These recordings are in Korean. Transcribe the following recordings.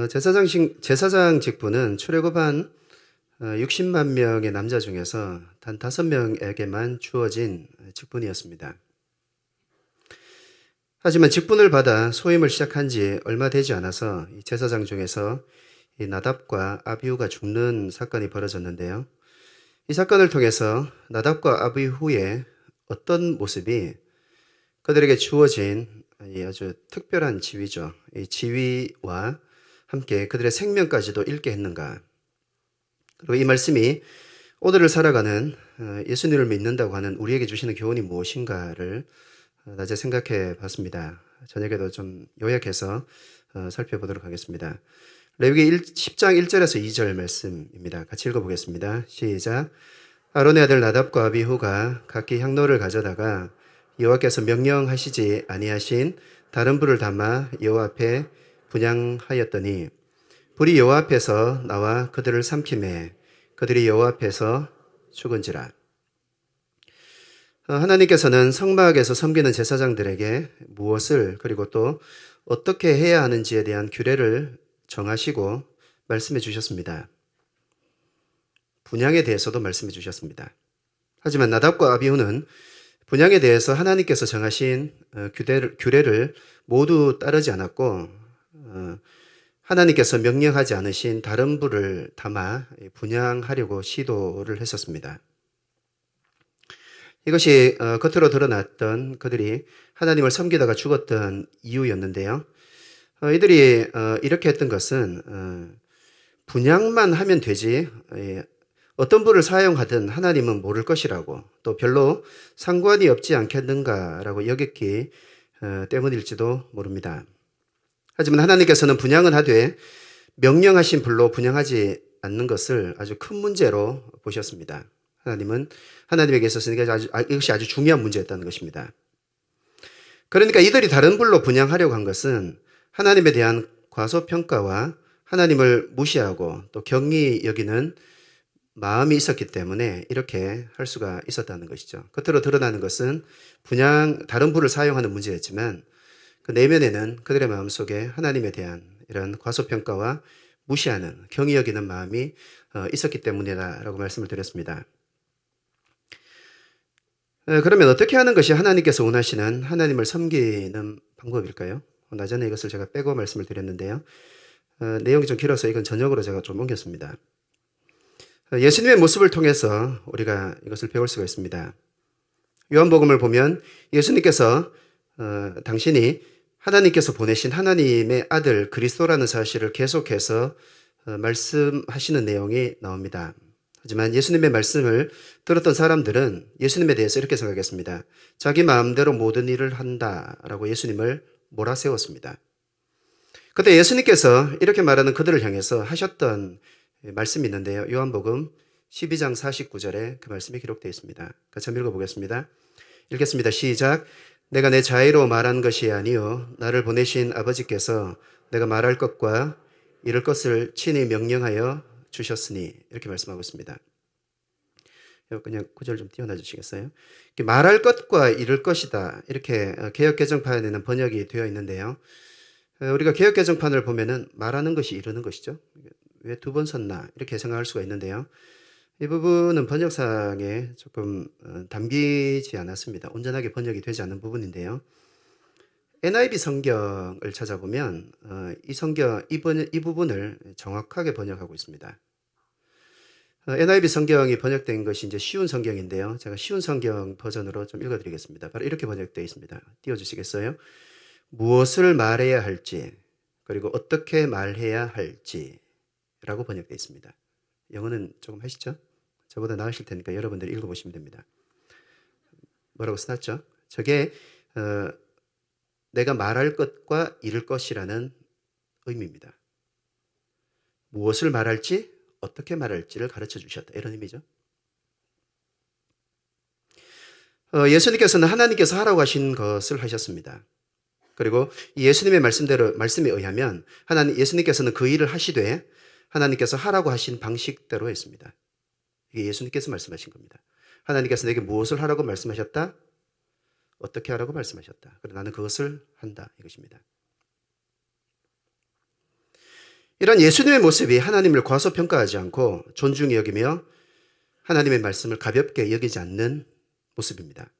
제사장 직분은 출애굽 한 60만 명의 남자 중에서 단 5명에게만 주어진 직분이었습니다. 하지만 직분을 받아 소임을 시작한 지 얼마 되지 않아서 이 제사장 중에서 이 나답과 아비후가 죽는 사건이 벌어졌는데요. 이 사건을 통해서 나답과 아비후의 어떤 모습이 그들에게 주어진 이 아주 특별한 지위죠. 이 지위와 함께 그들의 생명까지도 잃게 했는가. 그리고 이 말씀이 오늘을 살아가는 예수님을 믿는다고 하는 우리에게 주시는 교훈이 무엇인가를 낮에 생각해 봤습니다. 저녁에도 좀 요약해서 살펴보도록 하겠습니다. 레위기 10장 1절에서 2절 말씀입니다. 같이 읽어보겠습니다. 시작. 아론의 아들 나답과 아비후가 각기 향로를 가져다가 여호와께서 명령하시지 아니하신 다른 불을 담아 여호와 앞에 분향하였더니 불이 여호와 앞에서 나와 그들을 삼키매 그들이 여호와 앞에서 죽은지라. 하나님께서는 성막에서 섬기는 제사장들에게 무엇을 그리고 또 어떻게 해야 하는지에 대한 규례를 정하시고 말씀해 주셨습니다. 분향에 대해서도 말씀해 주셨습니다. 하지만 나답과 아비후는 분향에 대해서 하나님께서 정하신 규례를 모두 따르지 않았고 하나님께서 명령하지 않으신 다른 불을 담아 분향하려고 시도를 했었습니다. 이것이 겉으로 드러났던 그들이 하나님을 섬기다가 죽었던 이유였는데요. 이들이 이렇게 했던 것은 분향만 하면 되지 어떤 불을 사용하든 하나님은 모를 것이라고 또 별로 상관이 없지 않겠는가라고 여겼기 때문일지도 모릅니다. 하지만 하나님께서는 분향은 하되 명령하신 불로 분향하지 않는 것을 아주 큰 문제로 보셨습니다. 하나님에게 있어서는 이것이 아주 중요한 문제였다는 것입니다. 그러니까 이들이 다른 불로 분향하려고 한 것은 하나님에 대한 과소평가와 하나님을 무시하고 또 경히 여기는 마음이 있었기 때문에 이렇게 할 수가 있었다는 것이죠. 겉으로 드러나는 것은 다른 불을 사용하는 문제였지만 그 내면에는 그들의 마음속에 하나님에 대한 이런 과소평가와 무시하는 경히 여기는 마음이 있었기 때문이다라고 말씀을 드렸습니다. 그러면 어떻게 하는 것이 하나님께서 원하시는 하나님을 섬기는 방법일까요? 나전에 이것을 제가 빼고 말씀을 드렸는데요. 내용이 좀 길어서 이건 저녁으로 제가 좀 옮겼습니다. 예수님의 모습을 통해서 우리가 이것을 배울 수가 있습니다. 요한복음을 보면 예수님께서 당신이 하나님께서 보내신 하나님의 아들 그리스도라는 사실을 계속해서 말씀하시는 내용이 나옵니다. 하지만 예수님의 말씀을 들었던 사람들은 예수님에 대해서 이렇게 생각했습니다. 자기 마음대로 모든 일을 한다라고 예수님을 몰아세웠습니다. 그때 예수님께서 이렇게 말하는 그들을 향해서 하셨던 말씀이 있는데요. 요한복음 12장 49절에 그 말씀이 기록되어 있습니다. 같이 한번 읽어보겠습니다. 읽겠습니다. 시작. 내가 내 자의로 말한 것이 아니요 나를 보내신 아버지께서 내가 말할 것과 이룰 것을 친히 명령하여 주셨으니 이렇게 말씀하고 있습니다. 그냥 구절 좀 띄워놔 주시겠어요? 말할 것과 이룰 것이다 이렇게 개역개정판에는 번역이 되어 있는데요. 우리가 개역개정판을 보면은 말하는 것이 이루는 것이죠. 왜 두 번 썼나 이렇게 생각할 수가 있는데요. 이 부분은 번역상에 조금 담기지 않았습니다. 온전하게 번역이 되지 않은 부분인데요. NIV 성경을 찾아보면 이 부분을 정확하게 번역하고 있습니다. NIV 성경이 번역된 것이 이제 쉬운 성경인데요. 제가 쉬운 성경 버전으로 좀 읽어드리겠습니다. 바로 이렇게 번역되어 있습니다. 띄워주시겠어요? 무엇을 말해야 할지 그리고 어떻게 말해야 할지라고 번역되어 있습니다. 영어는 조금 하시죠? 저보다 나으실 테니까 여러분들이 읽어보시면 됩니다. 뭐라고 써놨죠? 저게 내가 말할 것과 이룰 것이라는 의미입니다. 무엇을 말할지 어떻게 말할지를 가르쳐 주셨다 이런 의미죠. 예수님께서는 하나님께서 하라고 하신 것을 하셨습니다. 그리고 예수님의 말씀에 의하면 예수님께서는 그 일을 하시되 하나님께서 하라고 하신 방식대로 했습니다. 이게 예수님께서 말씀하신 겁니다. 하나님께서 내게 무엇을 하라고 말씀하셨다? 어떻게 하라고 말씀하셨다. 그리고 나는 그것을 한다 이것입니다. 이런 예수님의 모습이 하나님을 과소평가하지 않고 존중히 여기며 하나님의 말씀을 가볍게 여기지 않는 모습입니다.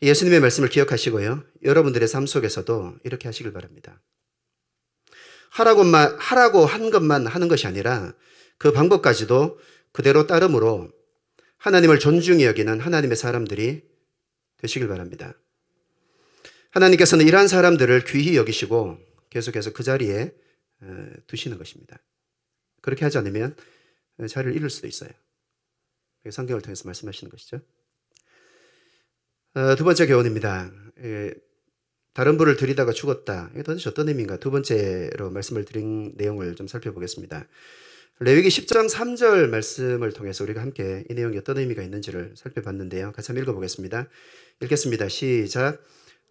예수님의 말씀을 기억하시고요. 여러분들의 삶 속에서도 이렇게 하시길 바랍니다. 하라고 한 것만 하는 것이 아니라 그 방법까지도 그대로 따름으로 하나님을 존중히 여기는 하나님의 사람들이 되시길 바랍니다. 하나님께서는 이러한 사람들을 귀히 여기시고 계속해서 그 자리에 두시는 것입니다. 그렇게 하지 않으면 자리를 잃을 수도 있어요. 성경을 통해서 말씀하시는 것이죠. 두 번째 교훈입니다. 다른 분을 들이다가 죽었다. 이게 도대체 어떤 의미인가? 두 번째로 말씀을 드린 내용을 좀 살펴보겠습니다. 레위기 10장 3절 말씀을 통해서 우리가 함께 이 내용이 어떤 의미가 있는지를 살펴봤는데요. 같이 한번 읽어보겠습니다. 읽겠습니다. 시작.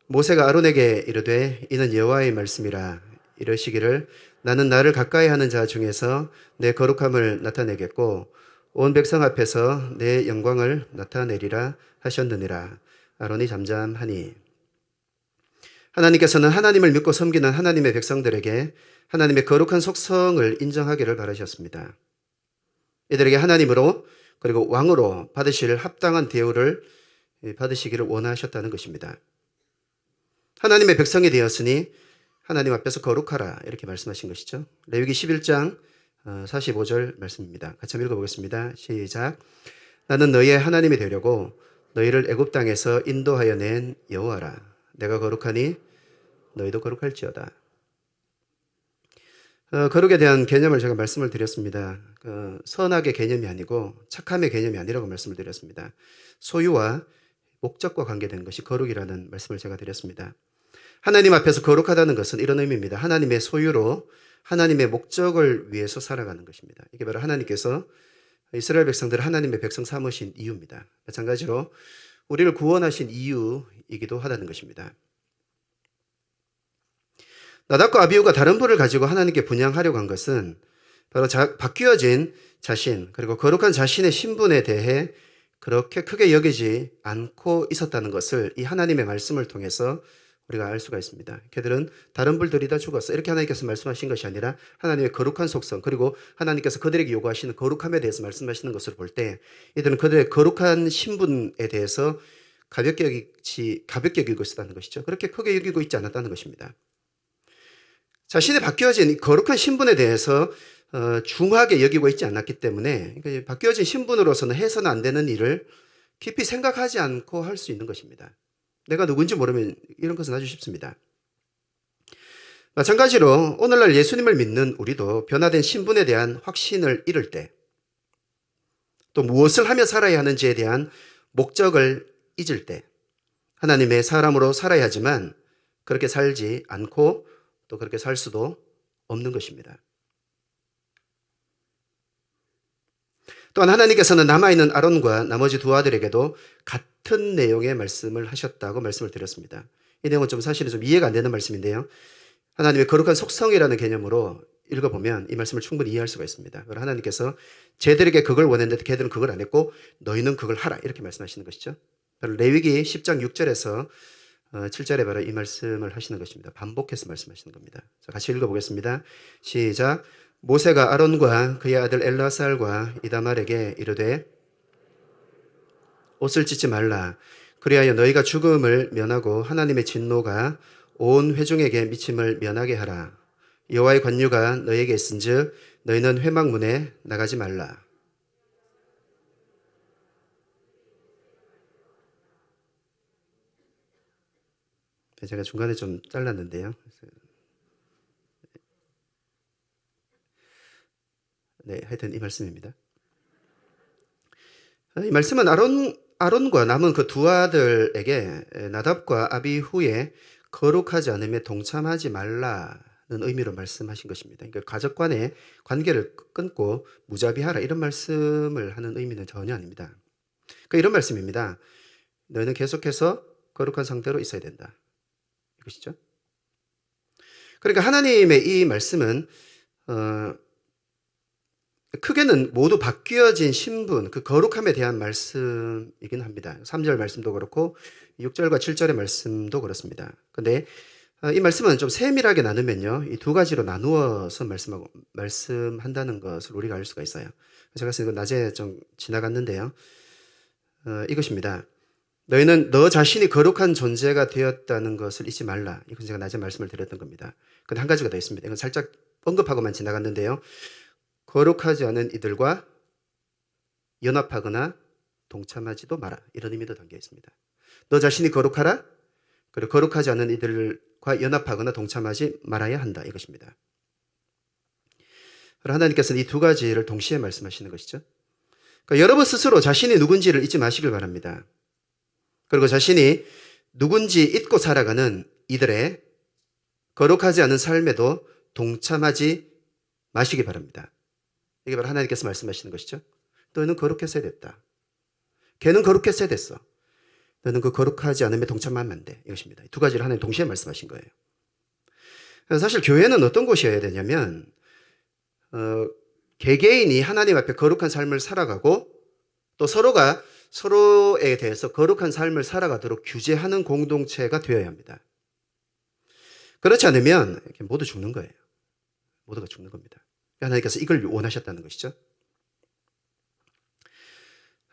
모세가 아론에게 이르되 이는 여호와의 말씀이라. 이러시기를 나는 나를 가까이 하는 자 중에서 내 거룩함을 나타내겠고 온 백성 앞에서 내 영광을 나타내리라 하셨느니라. 아론이 잠잠하니. 하나님께서는 하나님을 믿고 섬기는 하나님의 백성들에게 하나님의 거룩한 속성을 인정하기를 바라셨습니다. 이들에게 하나님으로 그리고 왕으로 받으실 합당한 대우를 받으시기를 원하셨다는 것입니다. 하나님의 백성이 되었으니 하나님 앞에서 거룩하라 이렇게 말씀하신 것이죠. 레위기 11장 45절 말씀입니다. 같이 한번 읽어보겠습니다. 시작. 나는 너희의 하나님이 되려고 너희를 애굽 땅에서 인도하여 낸 여호와라. 내가 거룩하니 너희도 거룩할지어다. 거룩에 대한 개념을 제가 말씀을 드렸습니다. 선악의 개념이 아니고 착함의 개념이 아니라고 말씀을 드렸습니다. 소유와 목적과 관계된 것이 거룩이라는 말씀을 제가 드렸습니다. 하나님 앞에서 거룩하다는 것은 이런 의미입니다. 하나님의 소유로 하나님의 목적을 위해서 살아가는 것입니다. 이게 바로 하나님께서 이스라엘 백성들을 하나님의 백성 삼으신 이유입니다. 마찬가지로 우리를 구원하신 이유이기도 하다는 것입니다. 나답과 아비후가 다른 불을 가지고 하나님께 분향하려고 한 것은 바로 바뀌어진 자신 그리고 거룩한 자신의 신분에 대해 그렇게 크게 여기지 않고 있었다는 것을 이 하나님의 말씀을 통해서 우리가 알 수가 있습니다. 걔들은 다른 불 들이다 죽었어. 이렇게 하나님께서 말씀하신 것이 아니라 하나님의 거룩한 속성 그리고 하나님께서 그들에게 요구하시는 거룩함에 대해서 말씀하시는 것을 볼 때 이들은 그들의 거룩한 신분에 대해서 가볍게 여기고 있었다는 것이죠. 그렇게 크게 여기고 있지 않았다는 것입니다. 자신의 바뀌어진 거룩한 신분에 대해서 중하게 여기고 있지 않았기 때문에 바뀌어진 신분으로서는 해서는 안 되는 일을 깊이 생각하지 않고 할 수 있는 것입니다. 내가 누군지 모르면 이런 것은 아주 쉽습니다. 마찬가지로 오늘날 예수님을 믿는 우리도 변화된 신분에 대한 확신을 잃을 때 또 무엇을 하며 살아야 하는지에 대한 목적을 잊을 때 하나님의 사람으로 살아야 하지만 그렇게 살지 않고 또 그렇게 살 수도 없는 것입니다. 또한 하나님께서는 남아있는 아론과 나머지 두 아들에게도 같은 내용의 말씀을 하셨다고 말씀을 드렸습니다. 이 내용은 사실은 좀 이해가 안 되는 말씀인데요. 하나님의 거룩한 속성이라는 개념으로 읽어보면 이 말씀을 충분히 이해할 수가 있습니다. 하나님께서 쟤들에게 그걸 원했는데 걔들은 그걸 안 했고 너희는 그걸 하라 이렇게 말씀하시는 것이죠. 레위기 10장 6절에서 7절에 바로 이 말씀을 하시는 것입니다. 반복해서 말씀하시는 겁니다. 자, 같이 읽어보겠습니다. 시작. 모세가 아론과 그의 아들 엘라살과 이다말에게 이르되 옷을 찢지 말라. 그리하여 너희가 죽음을 면하고 하나님의 진노가 온 회중에게 미침을 면하게 하라. 여호와의 관유가 너희에게 있은즉 너희는 회막문에 나가지 말라. 제가 중간에 좀 잘랐는데요. 네, 하여튼 이 말씀입니다. 이 말씀은 아론과 남은 그 두 아들에게 나답과 아비후에 거룩하지 않음에 동참하지 말라는 의미로 말씀하신 것입니다. 그러니까 가족 간의 관계를 끊고 무자비하라 이런 말씀을 하는 의미는 전혀 아닙니다. 그러니까 이런 말씀입니다. 너희는 계속해서 거룩한 상태로 있어야 된다. 이것이죠. 그러니까 하나님의 이 말씀은 크게는 모두 바뀌어진 신분, 그 거룩함에 대한 말씀이긴 합니다. 3절 말씀도 그렇고 6절과 7절의 말씀도 그렇습니다. 그런데 이 말씀은 좀 세밀하게 나누면요, 이 두 가지로 나누어서 말씀한다는 것을 우리가 알 수가 있어요. 제가 이거 낮에 좀 지나갔는데요. 이것입니다. 너희는 너 자신이 거룩한 존재가 되었다는 것을 잊지 말라. 이건 제가 낮에 말씀을 드렸던 겁니다. 근데 한 가지가 더 있습니다. 이건 살짝 언급하고만 지나갔는데요. 거룩하지 않은 이들과 연합하거나 동참하지도 마라. 이런 의미도 담겨 있습니다. 너 자신이 거룩하라. 그리고 거룩하지 않은 이들과 연합하거나 동참하지 말아야 한다. 이것입니다. 하나님께서는 이 두 가지를 동시에 말씀하시는 것이죠. 그러니까 여러분 스스로 자신이 누군지를 잊지 마시길 바랍니다. 그리고 자신이 누군지 잊고 살아가는 이들의 거룩하지 않은 삶에도 동참하지 마시기 바랍니다. 이게 바로 하나님께서 말씀하시는 것이죠. 너는 거룩했어야 됐다. 걔는 거룩했어야 됐어. 너는 그 거룩하지 않음에 동참하면 안 돼. 이것입니다. 두 가지를 하나님 동시에 말씀하신 거예요. 사실 교회는 어떤 곳이어야 되냐면 개개인이 하나님 앞에 거룩한 삶을 살아가고 또 서로가 서로에 대해서 거룩한 삶을 살아가도록 규제하는 공동체가 되어야 합니다. 그렇지 않으면 모두 죽는 거예요. 모두가 죽는 겁니다. 하나님께서 이걸 원하셨다는 것이죠.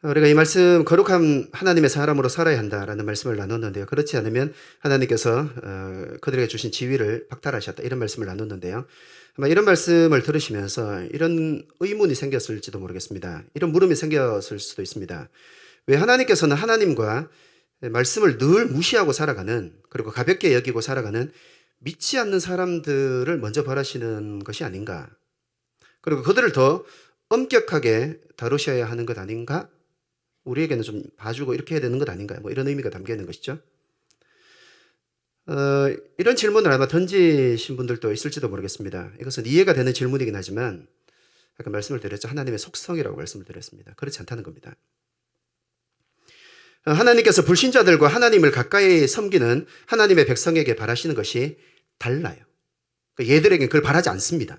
우리가 이 말씀 거룩한 하나님의 사람으로 살아야 한다라는 말씀을 나눴는데요. 그렇지 않으면 하나님께서 그들에게 주신 지위를 박탈하셨다 이런 말씀을 나눴는데요. 아마 이런 말씀을 들으시면서 이런 의문이 생겼을지도 모르겠습니다. 이런 물음이 생겼을 수도 있습니다. 왜 하나님께서는 하나님과 말씀을 늘 무시하고 살아가는, 그리고 가볍게 여기고 살아가는 믿지 않는 사람들을 먼저 벌하시는 것이 아닌가, 그리고 그들을 더 엄격하게 다루셔야 하는 것 아닌가, 우리에게는 좀 봐주고 이렇게 해야 되는 것 아닌가, 이런 의미가 담겨 있는 것이죠. 이런 질문을 아마 던지신 분들도 있을지도 모르겠습니다. 이것은 이해가 되는 질문이긴 하지만 아까 말씀을 드렸죠. 하나님의 속성이라고 말씀을 드렸습니다. 그렇지 않다는 겁니다. 하나님께서 불신자들과 하나님을 가까이 섬기는 하나님의 백성에게 바라시는 것이 달라요. 얘들에게는 그걸 바라지 않습니다.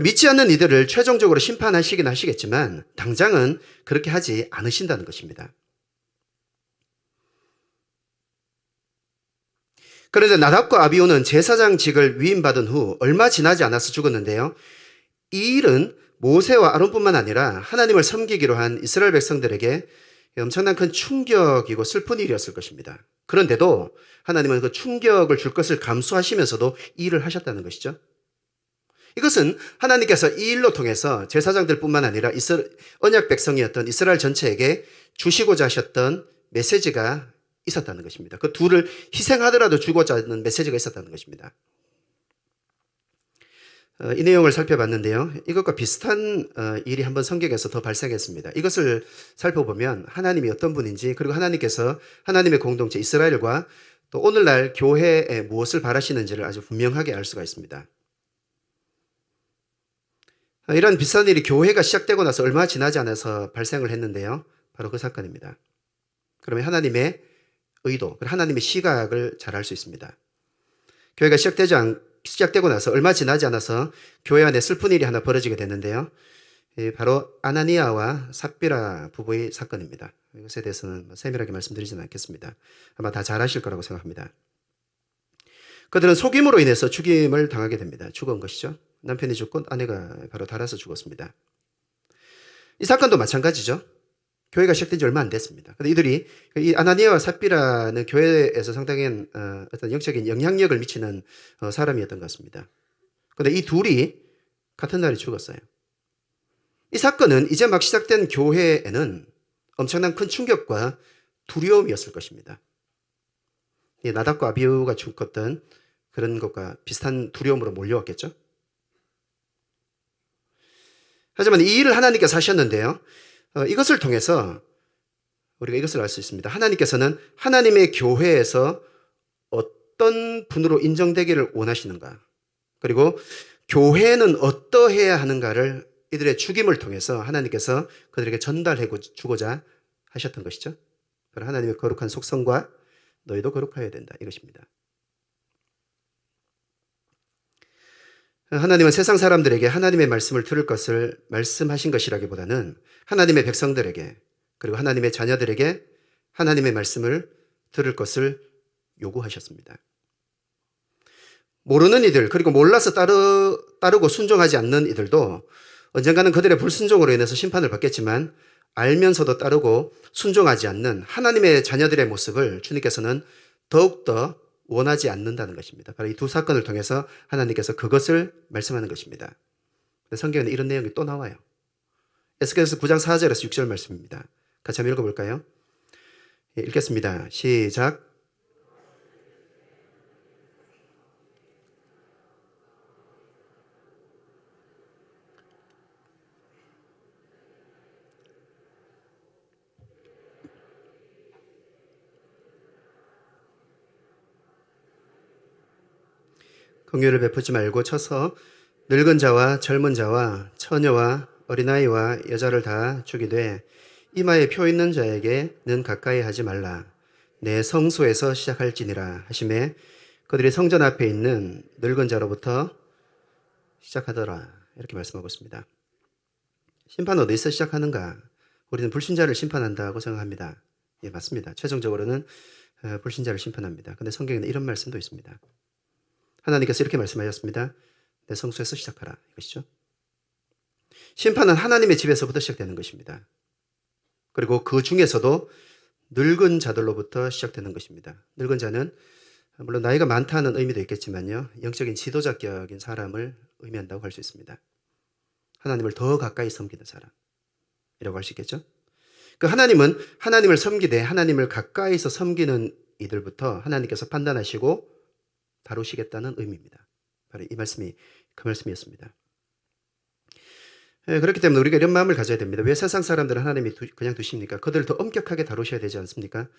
믿지 않는 이들을 최종적으로 심판하시긴 하시겠지만 당장은 그렇게 하지 않으신다는 것입니다. 그런데 나답과 아비후는 제사장직을 위임받은 후 얼마 지나지 않아서 죽었는데요. 이 일은 모세와 아론뿐만 아니라 하나님을 섬기기로 한 이스라엘 백성들에게 엄청난 큰 충격이고 슬픈 일이었을 것입니다. 그런데도 하나님은 그 충격을 줄 것을 감수하시면서도 이 일을 하셨다는 것이죠. 이것은 하나님께서 이 일로 통해서 제사장들뿐만 아니라 언약 백성이었던 이스라엘 전체에게 주시고자 하셨던 메시지가 있었다는 것입니다. 그 둘을 희생하더라도 주고자 하는 메시지가 있었다는 것입니다. 이 내용을 살펴봤는데요. 이것과 비슷한 일이 한번 성경에서 더 발생했습니다. 이것을 살펴보면 하나님이 어떤 분인지, 그리고 하나님께서 하나님의 공동체 이스라엘과 또 오늘날 교회에 무엇을 바라시는지를 아주 분명하게 알 수가 있습니다. 이런 비슷한 일이 교회가 시작되고 나서 얼마 지나지 않아서 발생을 했는데요. 바로 그 사건입니다. 그러면 하나님의 의도, 하나님의 시각을 잘 알 수 있습니다. 교회가 시작되고 나서 얼마 지나지 않아서 교회 안에 슬픈 일이 하나 벌어지게 됐는데요. 바로 아나니아와 삽비라 부부의 사건입니다. 이것에 대해서는 세밀하게 말씀드리지는 않겠습니다. 아마 다 잘 아실 거라고 생각합니다. 그들은 속임으로 인해서 죽임을 당하게 됩니다. 죽은 것이죠. 남편이 죽고 아내가 바로 달아서 죽었습니다. 이 사건도 마찬가지죠. 교회가 시작된 지 얼마 안 됐습니다. 근데 이들이, 이 아나니아와 삽비라는 교회에서 상당히 어떤 영적인 영향력을 미치는 사람이었던 것 같습니다. 근데 이 둘이 같은 날에 죽었어요. 이 사건은 이제 막 시작된 교회에는 엄청난 큰 충격과 두려움이었을 것입니다. 나답과 아비후가 죽었던 그런 것과 비슷한 두려움으로 몰려왔겠죠. 하지만 이 일을 하나님께서 하셨는데요. 이것을 통해서 우리가 이것을 알 수 있습니다. 하나님께서는 하나님의 교회에서 어떤 분으로 인정되기를 원하시는가, 그리고 교회는 어떠해야 하는가를 이들의 죽임을 통해서 하나님께서 그들에게 전달해 주고자 하셨던 것이죠. 바로 하나님의 거룩한 속성과 너희도 거룩해야 된다, 이것입니다. 하나님은 세상 사람들에게 하나님의 말씀을 들을 것을 말씀하신 것이라기보다는 하나님의 백성들에게, 그리고 하나님의 자녀들에게 하나님의 말씀을 들을 것을 요구하셨습니다. 모르는 이들, 그리고 몰라서 따르고 순종하지 않는 이들도 언젠가는 그들의 불순종으로 인해서 심판을 받겠지만 알면서도 따르고 순종하지 않는 하나님의 자녀들의 모습을 주님께서는 더욱더 원하지 않는다는 것입니다. 바로 이 두 사건을 통해서 하나님께서 그것을 말씀하는 것입니다. 성경에는 이런 내용이 또 나와요. 에스겔서 9장 4절에서 6절 말씀입니다. 같이 한번 읽어볼까요? 읽겠습니다. 시작. 긍휼을 베푸지 말고 쳐서 늙은 자와 젊은 자와 처녀와 어린아이와 여자를 다 죽이되 이마에 표 있는 자에게는 가까이 하지 말라. 내 성소에서 시작할지니라 하시매 그들이 성전 앞에 있는 늙은 자로부터 시작하더라. 이렇게 말씀하고 있습니다. 심판은 어디서 시작하는가? 우리는 불신자를 심판한다고 생각합니다. 예, 맞습니다. 최종적으로는 불신자를 심판합니다. 근데 성경에는 이런 말씀도 있습니다. 하나님께서 이렇게 말씀하셨습니다. 내 성소에서 시작하라. 이것이죠. 심판은 하나님의 집에서부터 시작되는 것입니다. 그리고 그 중에서도 늙은 자들로부터 시작되는 것입니다. 늙은 자는 물론 나이가 많다는 의미도 있겠지만요. 영적인 지도자격인 사람을 의미한다고 할 수 있습니다. 하나님을 더 가까이 섬기는 사람이라고 할 수 있겠죠. 그 하나님은 하나님을 섬기되 하나님을 가까이서 섬기는 이들부터 하나님께서 판단하시고 다루시겠다는 의미입니다. 바로 이 말씀이 그 말씀이었습니다. 그렇기 때문에 우리가 이런 마음을 가져야 됩니다. 왜 세상 사람들은 하나님이 그냥 두십니까? 그들을 더 엄격하게 다루셔야 되지 않습니까?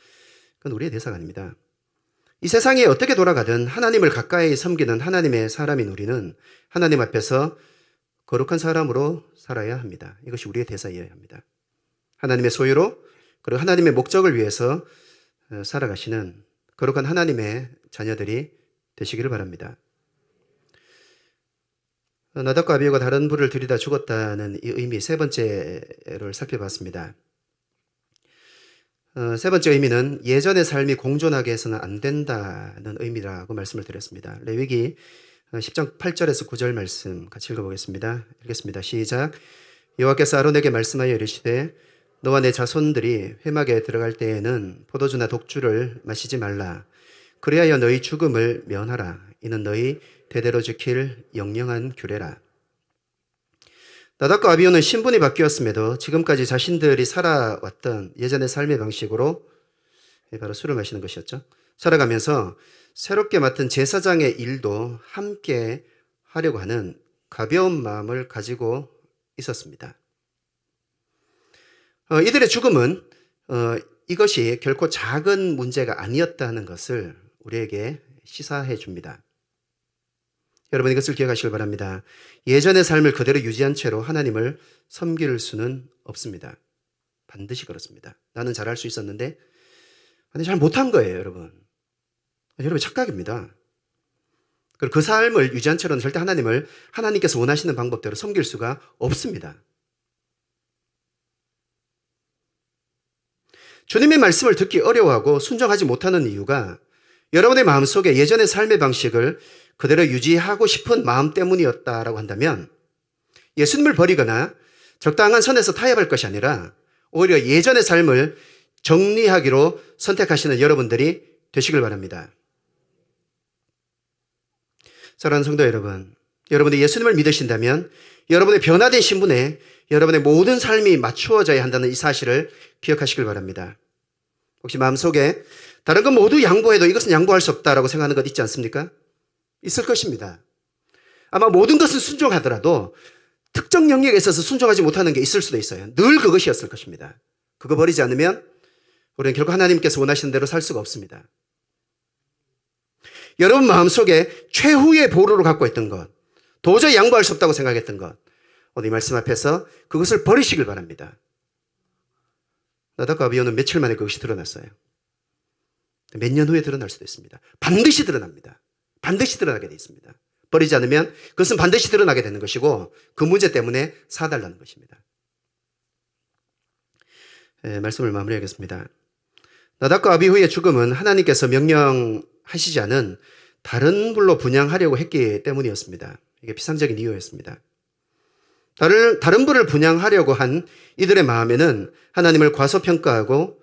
그건 우리의 대사가 아닙니다. 이 세상이 어떻게 돌아가든 하나님을 가까이 섬기는 하나님의 사람인 우리는 하나님 앞에서 거룩한 사람으로 살아야 합니다. 이것이 우리의 대사여야 합니다. 하나님의 소유로 그리고 하나님의 목적을 위해서 살아가시는 거룩한 하나님의 자녀들이 되시기를 바랍니다. 나답과 아비후가 다른 불을 들이다 죽었다는 이 의미 세 번째를 살펴봤습니다. 세 번째 의미는 예전의 삶이 공존하게 해서는 안 된다는 의미라고 말씀을 드렸습니다. 레위기 10장 8절에서 9절 말씀 같이 읽어보겠습니다. 읽겠습니다. 시작. 여호와께서 아론에게 말씀하여 이르시되 너와 내 자손들이 회막에 들어갈 때에는 포도주나 독주를 마시지 말라. 그리하여 너희 죽음을 면하라. 이는 너희 대대로 지킬 영영한 규례라. 나답과 아비후는 신분이 바뀌었음에도 지금까지 자신들이 살아왔던 예전의 삶의 방식으로 바로 술을 마시는 것이었죠. 살아가면서 새롭게 맡은 제사장의 일도 함께 하려고 하는 가벼운 마음을 가지고 있었습니다. 이들의 죽음은 이것이 결코 작은 문제가 아니었다는 것을 우리에게 시사해 줍니다. 여러분 이것을 기억하시길 바랍니다. 예전의 삶을 그대로 유지한 채로 하나님을 섬길 수는 없습니다. 반드시 그렇습니다. 나는 잘할 수 있었는데 잘 못한 거예요, 여러분. 여러분 착각입니다. 그리고 그 삶을 유지한 채로는 절대 하나님을 하나님께서 원하시는 방법대로 섬길 수가 없습니다. 주님의 말씀을 듣기 어려워하고 순종하지 못하는 이유가 여러분의 마음속에 예전의 삶의 방식을 그대로 유지하고 싶은 마음 때문이었다라고 한다면 예수님을 버리거나 적당한 선에서 타협할 것이 아니라 오히려 예전의 삶을 정리하기로 선택하시는 여러분들이 되시길 바랍니다. 사랑하는 성도 여러분, 여러분이 예수님을 믿으신다면 여러분의 변화된 신분에 여러분의 모든 삶이 맞추어져야 한다는 이 사실을 기억하시길 바랍니다. 혹시 마음속에 다른 건 모두 양보해도 이것은 양보할 수 없다라고 생각하는 것 있지 않습니까? 있을 것입니다. 아마 모든 것은 순종하더라도 특정 영역에 있어서 순종하지 못하는 게 있을 수도 있어요. 늘 그것이었을 것입니다. 그거 버리지 않으면 우리는 결국 하나님께서 원하시는 대로 살 수가 없습니다. 여러분 마음속에 최후의 보루로 갖고 있던 것, 도저히 양보할 수 없다고 생각했던 것, 오늘 이 말씀 앞에서 그것을 버리시길 바랍니다. 나답과 아비후는 며칠 만에 그것이 드러났어요. 몇 년 후에 드러날 수도 있습니다. 반드시 드러납니다. 반드시 드러나게 되어 있습니다. 버리지 않으면 그것은 반드시 드러나게 되는 것이고 그 문제 때문에 사달라는 것입니다. 말씀을 마무리하겠습니다. 나답과 아비후의 죽음은 하나님께서 명령하시지 않은 다른 불로 분향하려고 했기 때문이었습니다. 이게 피상적인 이유였습니다. 다른 불을 분향하려고 한 이들의 마음에는 하나님을 과소평가하고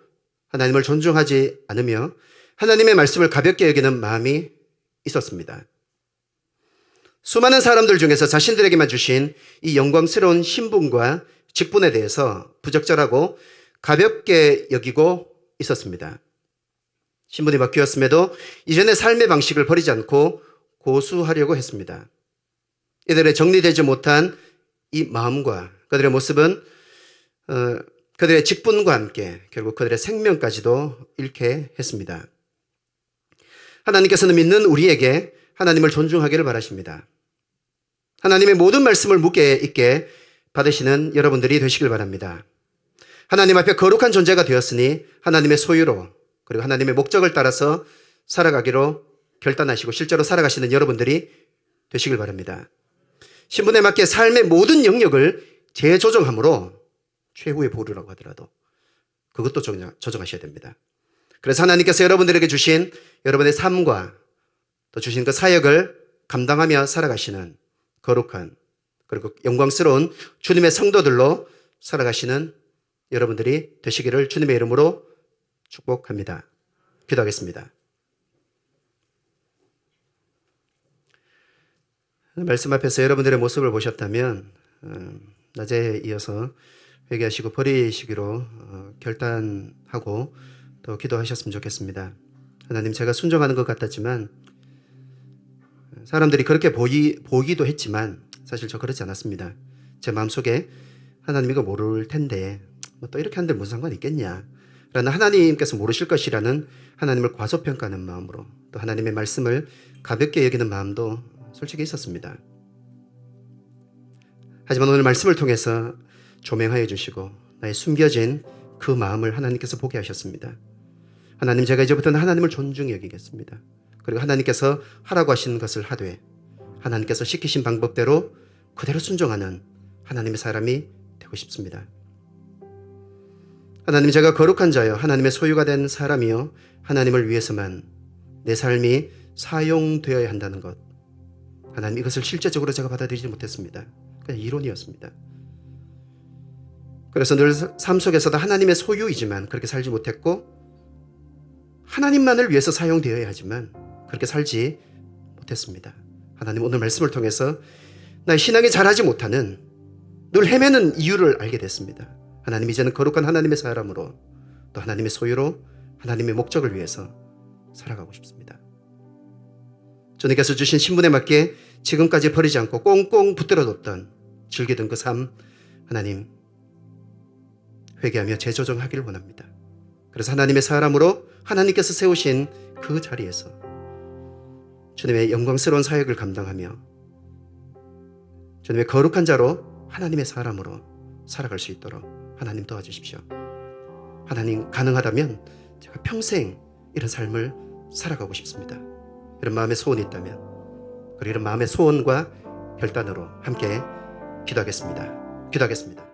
하나님을 존중하지 않으며 하나님의 말씀을 가볍게 여기는 마음이 있었습니다. 수많은 사람들 중에서 자신들에게만 주신 이 영광스러운 신분과 직분에 대해서 부적절하고 가볍게 여기고 있었습니다. 신분이 바뀌었음에도 이전의 삶의 방식을 버리지 않고 고수하려고 했습니다. 이들의 정리되지 못한 이 마음과 그들의 모습은 그들의 직분과 함께 결국 그들의 생명까지도 잃게 했습니다. 하나님께서는 믿는 우리에게 하나님을 존중하기를 바라십니다. 하나님의 모든 말씀을 묵게 있게 받으시는 여러분들이 되시길 바랍니다. 하나님 앞에 거룩한 존재가 되었으니 하나님의 소유로 그리고 하나님의 목적을 따라서 살아가기로 결단하시고 실제로 살아가시는 여러분들이 되시길 바랍니다. 신분에 맞게 삶의 모든 영역을 재조정함으로 최후의 보루라고 하더라도 그것도 조정하셔야 됩니다. 그래서 하나님께서 여러분들에게 주신 여러분의 삶과 또 주신 그 사역을 감당하며 살아가시는 거룩한 그리고 영광스러운 주님의 성도들로 살아가시는 여러분들이 되시기를 주님의 이름으로 축복합니다. 기도하겠습니다. 말씀 앞에서 여러분들의 모습을 보셨다면 낮에 이어서 회개하시고 버리시기로 결단하고 또 기도하셨으면 좋겠습니다. 하나님, 제가 순종하는 것 같았지만 사람들이 그렇게 보이기도 했지만 사실 저 그렇지 않았습니다. 제 마음속에 하나님 이거 모를 텐데 또 이렇게 하는데 무슨 상관이 있겠냐 라는 하나님께서 모르실 것이라는 하나님을 과소평가하는 마음으로 또 하나님의 말씀을 가볍게 여기는 마음도 솔직히 있었습니다. 하지만 오늘 말씀을 통해서 조명하여 주시고 나의 숨겨진 그 마음을 하나님께서 보게 하셨습니다. 하나님, 제가 이제부터는 하나님을 존중히 여기겠습니다. 그리고 하나님께서 하라고 하신 것을 하되 하나님께서 시키신 방법대로 그대로 순종하는 하나님의 사람이 되고 싶습니다. 하나님, 제가 거룩한 자여 하나님의 소유가 된 사람이요 하나님을 위해서만 내 삶이 사용되어야 한다는 것, 하나님 이것을 실제적으로 제가 받아들이지 못했습니다. 그냥 이론이었습니다. 그래서 늘 삶 속에서도 하나님의 소유이지만 그렇게 살지 못했고 하나님만을 위해서 사용되어야 하지만 그렇게 살지 못했습니다. 하나님, 오늘 말씀을 통해서 나의 신앙이 잘하지 못하는 늘 헤매는 이유를 알게 됐습니다. 하나님, 이제는 거룩한 하나님의 사람으로 또 하나님의 소유로 하나님의 목적을 위해서 살아가고 싶습니다. 주님께서 주신 신분에 맞게 지금까지 버리지 않고 꽁꽁 붙들어뒀던 즐기던 그 삶, 하나님 회개하며 재조정하기를 원합니다. 그래서 하나님의 사람으로 하나님께서 세우신 그 자리에서 주님의 영광스러운 사역을 감당하며 주님의 거룩한 자로 하나님의 사람으로 살아갈 수 있도록 하나님 도와주십시오. 하나님, 가능하다면 제가 평생 이런 삶을 살아가고 싶습니다. 이런 마음의 소원이 있다면 그리고 이런 마음의 소원과 결단으로 함께 기도하겠습니다.